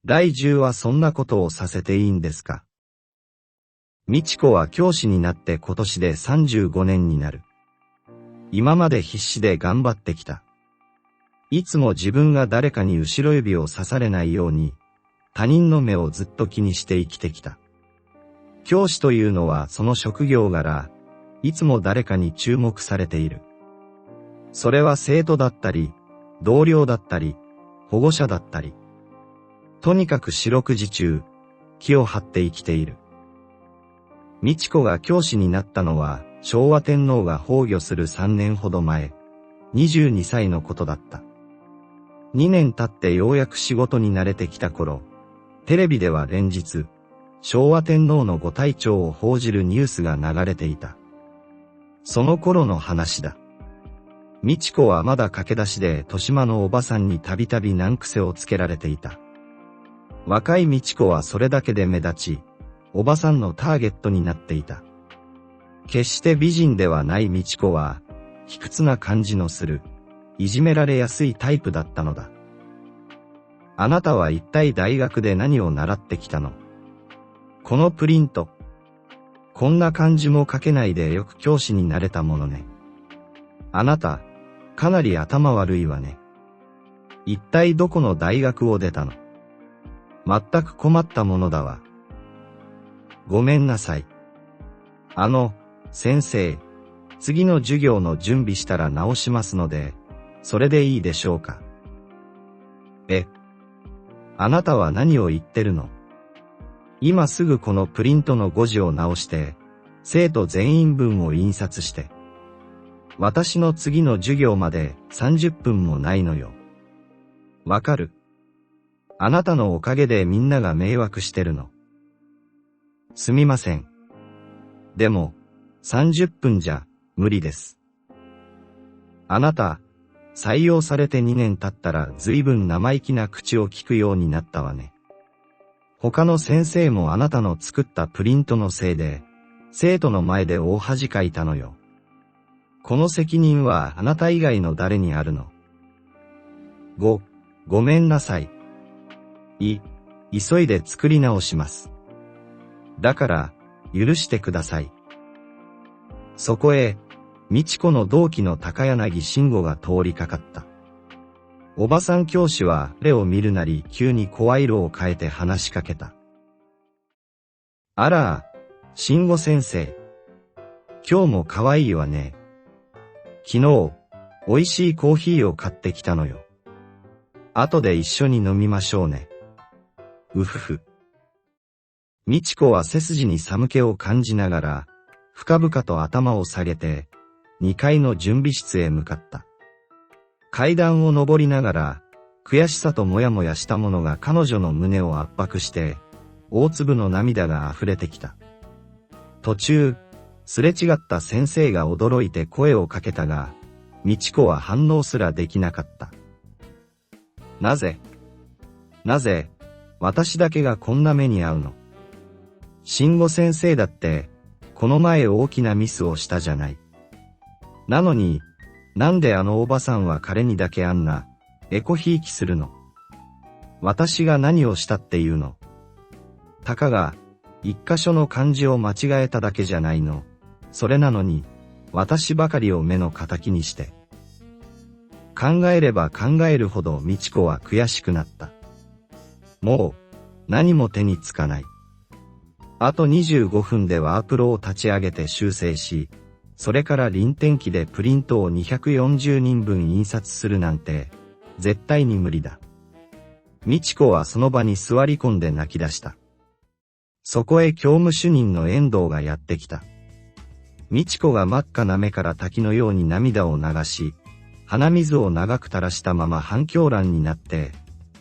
第10はそんなことをさせていいんですか。美智子は教師になって今年で35年になる。今まで必死で頑張ってきた。いつも自分が誰かに後ろ指を刺されないように、他人の目をずっと気にして生きてきた。教師というのはその職業柄、いつも誰かに注目されている。それは生徒だったり、同僚だったり、保護者だったり。とにかく四六時中、気を張って生きている。美智子が教師になったのは、昭和天皇が崩御する3年ほど前、22歳のことだった。2年経ってようやく仕事に慣れてきた頃、テレビでは連日、昭和天皇のご体調を報じるニュースが流れていた。その頃の話だ。美智子はまだ駆け出しで豊島のおばさんにたびたび難癖をつけられていた。若い美智子はそれだけで目立ち、おばさんのターゲットになっていた。決して美人ではない美智子は、卑屈な感じのする、いじめられやすいタイプだったのだ。あなたは一体大学で何を習ってきたの？このプリント。こんな漢字も書けないでよく教師になれたものね。あなた、かなり頭悪いわね。一体どこの大学を出たの？全く困ったものだわ。ごめんなさい。先生、次の授業の準備したら直しますので、それでいいでしょうか。あなたは何を言ってるの？今すぐこのプリントの誤字を直して、生徒全員分を印刷して。私の次の授業まで30分もないのよ。わかる？あなたのおかげでみんなが迷惑してるの。すみません。でも、30分じゃ、無理です。あなた、採用されて2年経ったら随分生意気な口を聞くようになったわね。他の先生もあなたの作ったプリントのせいで、生徒の前で大恥かいたのよ。この責任はあなた以外の誰にあるの？ごめんなさい。急いで作り直します。だから、許してください。そこへ、美智子の同期の高柳慎吾が通りかかった。おばさん教師は絵を見るなり急に声色を変えて話しかけた。あら、慎吾先生。今日も可愛いわね。昨日、美味しいコーヒーを買ってきたのよ。後で一緒に飲みましょうね。うふふ。美智子は背筋に寒気を感じながら、深々と頭を下げて、2階の準備室へ向かった。階段を上りながら、悔しさともやもやしたものが彼女の胸を圧迫して、大粒の涙が溢れてきた。途中、すれ違った先生が驚いて声をかけたが、美智子は反応すらできなかった。なぜ、私だけがこんな目に遭うの？慎吾先生だって、この前大きなミスをしたじゃない。なのに、なんであのおばさんは彼にだけあんな、エコひいきするの？私が何をしたっていうの？たかが、一箇所の漢字を間違えただけじゃないの。それなのに、私ばかりを目の敵にして。考えれば考えるほど美智子は悔しくなった。もう、何も手につかない。あと25分でワープロを立ち上げて修正し、それから臨転機でプリントを240人分印刷するなんて、絶対に無理だ。美智子はその場に座り込んで泣き出した。そこへ教務主任の遠藤がやってきた。美智子が真っ赤な目から滝のように涙を流し、鼻水を長く垂らしたまま半狂乱になって、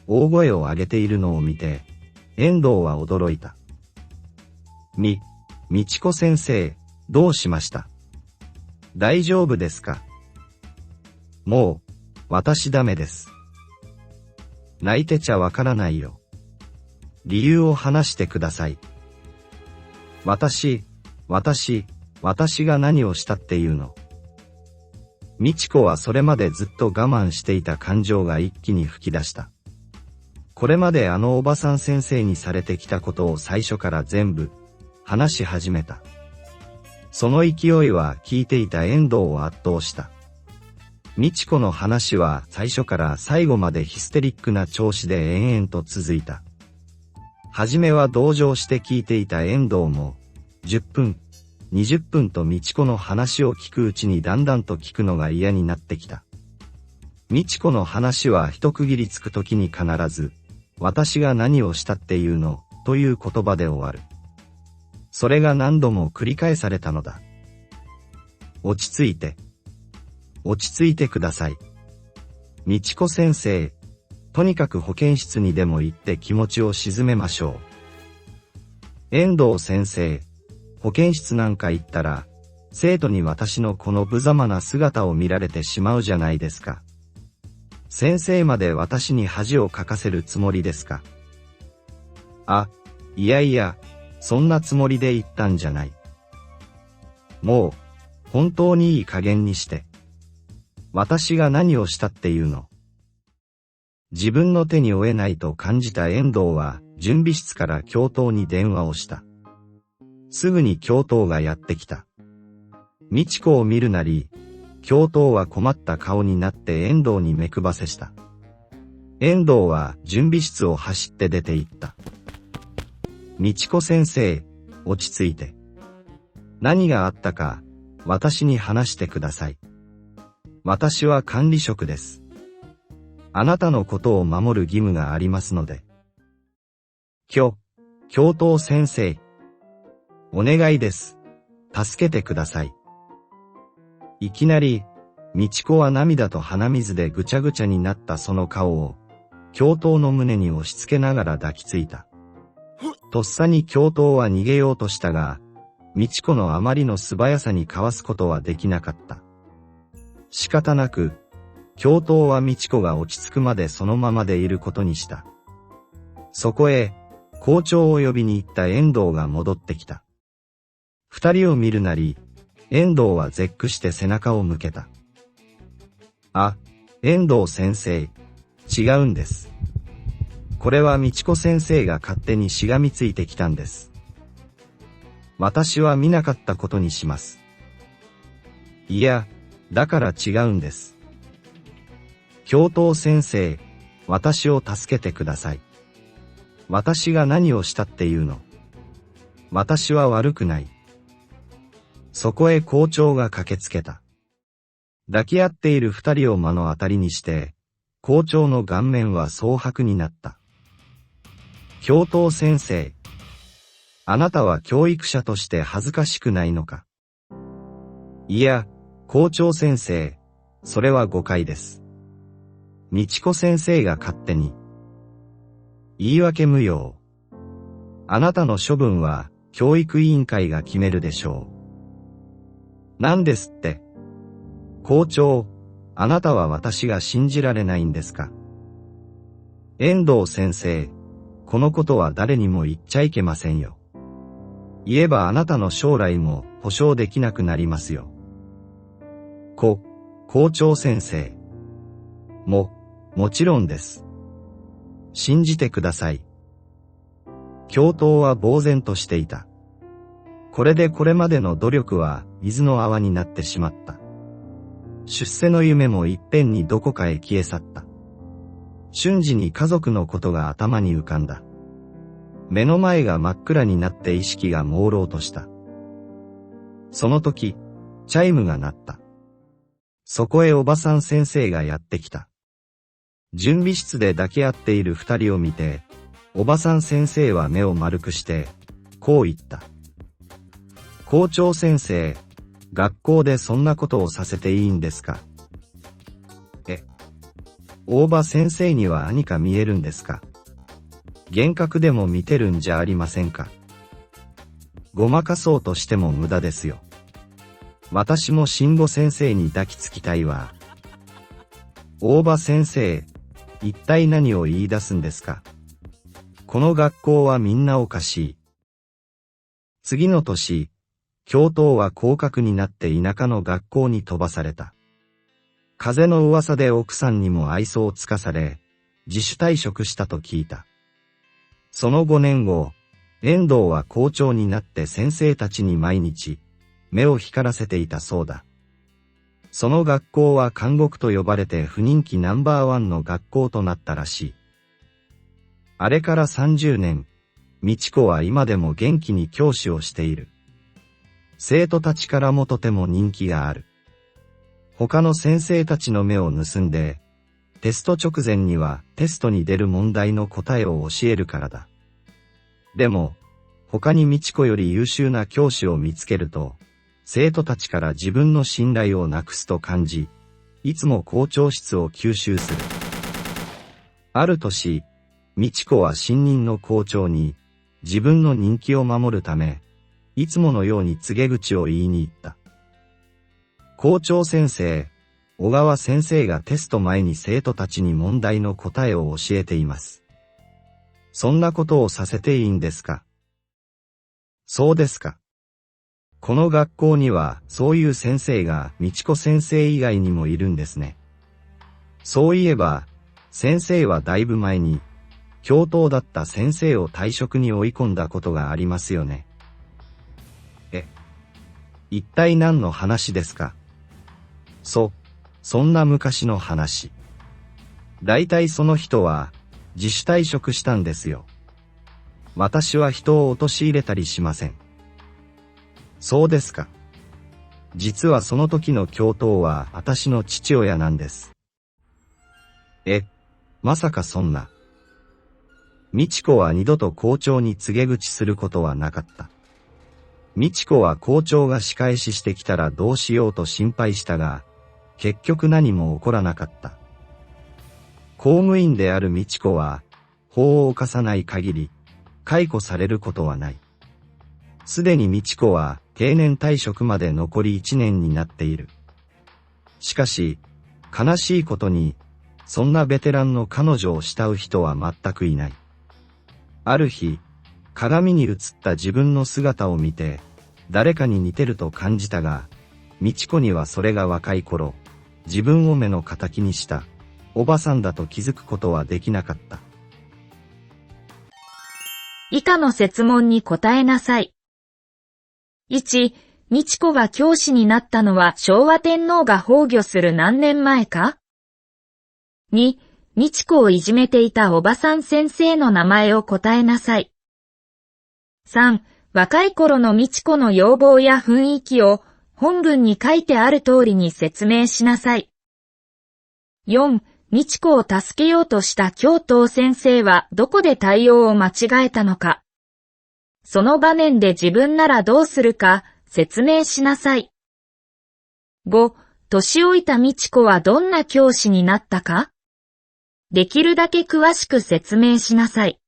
大声を上げているのを見て、遠藤は驚いた。美智子先生、どうしました？大丈夫ですか？もう、私ダメです。泣いてちゃわからないよ。理由を話してください。私が何をしたっていうの？美智子はそれまでずっと我慢していた感情が一気に吹き出した。これまであのおばさん先生にされてきたことを最初から全部話し始めた。その勢いは聞いていた遠藤を圧倒した。美智子の話は最初から最後までヒステリックな調子で延々と続いた。はじめは同情して聞いていた遠藤も、10分、20分と美智子の話を聞くうちにだんだんと聞くのが嫌になってきた。美智子の話は一区切りつくときに必ず、私が何をしたっていうの、という言葉で終わる。それが何度も繰り返されたのだ。落ち着いて。落ち着いてください。美智子先生、とにかく保健室にでも行って気持ちを静めましょう。遠藤先生、保健室なんか行ったら、生徒に私のこの無様な姿を見られてしまうじゃないですか。先生まで私に恥をかかせるつもりですか。あ、いやいや、そんなつもりで言ったんじゃない。もう、本当にいい加減にして。私が何をしたっていうの。自分の手に負えないと感じた遠藤は準備室から教頭に電話をした。すぐに教頭がやってきた。美智子を見るなり、教頭は困った顔になって遠藤に目配せした。遠藤は準備室を走って出て行った。美智子先生、落ち着いて。何があったか、私に話してください。私は管理職です。あなたのことを守る義務がありますので。教頭先生。お願いです。助けてください。いきなり、美智子は涙と鼻水でぐちゃぐちゃになったその顔を、教頭の胸に押し付けながら抱きついた。とっさに教頭は逃げようとしたが、美智子のあまりの素早さにかわすことはできなかった。仕方なく、教頭は美智子が落ち着くまでそのままでいることにした。そこへ、校長を呼びに行った遠藤が戻ってきた。二人を見るなり、遠藤は絶句して背中を向けた。あ、遠藤先生、違うんです。これは美智子先生が勝手にしがみついてきたんです。私は見なかったことにします。いや、だから違うんです。教頭先生、私を助けてください。私が何をしたっていうの。私は悪くない。そこへ校長が駆けつけた。抱き合っている二人を目の当たりにして、校長の顔面は蒼白になった。教頭先生、あなたは教育者として恥ずかしくないのか。いや、校長先生、それは誤解です。美智子先生が勝手に。言い訳無用。あなたの処分は教育委員会が決めるでしょう。なんですって。校長、あなたは私が信じられないんですか。遠藤先生、このことは誰にも言っちゃいけませんよ。言えばあなたの将来も保証できなくなりますよ。校長先生。もちろんです。信じてください。教頭は呆然としていた。これでこれまでの努力は水の泡になってしまった。出世の夢もいっぺんにどこかへ消え去った。瞬時に家族のことが頭に浮かんだ。目の前が真っ暗になって意識が朦朧とした。その時、チャイムが鳴った。そこへおばさん先生がやってきた。準備室で抱き合っている二人を見て、おばさん先生は目を丸くして、こう言った。校長先生、学校でそんなことをさせていいんですか。大場先生には何か見えるんですか。幻覚でも見てるんじゃありませんか。ごまかそうとしても無駄ですよ。私も慎吾先生に抱きつきたいわ。大場先生、一体何を言い出すんですか。この学校はみんなおかしい。次の年、教頭は降格になって田舎の学校に飛ばされた。風の噂で奥さんにも愛想をつかされ、自主退職したと聞いた。その5年後、遠藤は校長になって先生たちに毎日、目を光らせていたそうだ。その学校は監獄と呼ばれて不人気ナンバー1の学校となったらしい。あれから30年、美智子は今でも元気に教師をしている。生徒たちからもとても人気がある。他の先生たちの目を盗んで、テスト直前にはテストに出る問題の答えを教えるからだ。でも、他に美智子より優秀な教師を見つけると、生徒たちから自分の信頼をなくすと感じ、いつも校長室を吸収する。ある年、美智子は新任の校長に、自分の人気を守るため、いつものように告げ口を言いに行った。校長先生、小川先生がテスト前に生徒たちに問題の答えを教えています。そんなことをさせていいんですか？そうですか。この学校にはそういう先生が美智子先生以外にもいるんですね。そういえば、先生はだいぶ前に、教頭だった先生を退職に追い込んだことがありますよね。一体何の話ですか？そんな昔の話。だいたいその人は自主退職したんですよ。私は人を陥れたりしません。そうですか。実はその時の教頭は私の父親なんです。まさかそんな。美智子は二度と校長に告げ口することはなかった。美智子は校長が仕返ししてきたらどうしようと心配したが、結局何も起こらなかった。公務員である美智子は、法を犯さない限り、解雇されることはない。すでに美智子は定年退職まで残り1年になっている。しかし、悲しいことに、そんなベテランの彼女を慕う人は全くいない。ある日、鏡に映った自分の姿を見て、誰かに似てると感じたが、美智子にはそれが若い頃、自分を目の敵にした、おばさんだと気づくことはできなかった。以下の設問に答えなさい。1、美智子が教師になったのは昭和天皇が崩御する何年前か？ 2、美智子をいじめていたおばさん先生の名前を答えなさい。3、若い頃の美智子の容貌や雰囲気を本文に書いてある通りに説明しなさい。4、美智子を助けようとした教頭先生はどこで対応を間違えたのか。その場面で自分ならどうするか説明しなさい。5、年老いた美智子はどんな教師になったか？できるだけ詳しく説明しなさい。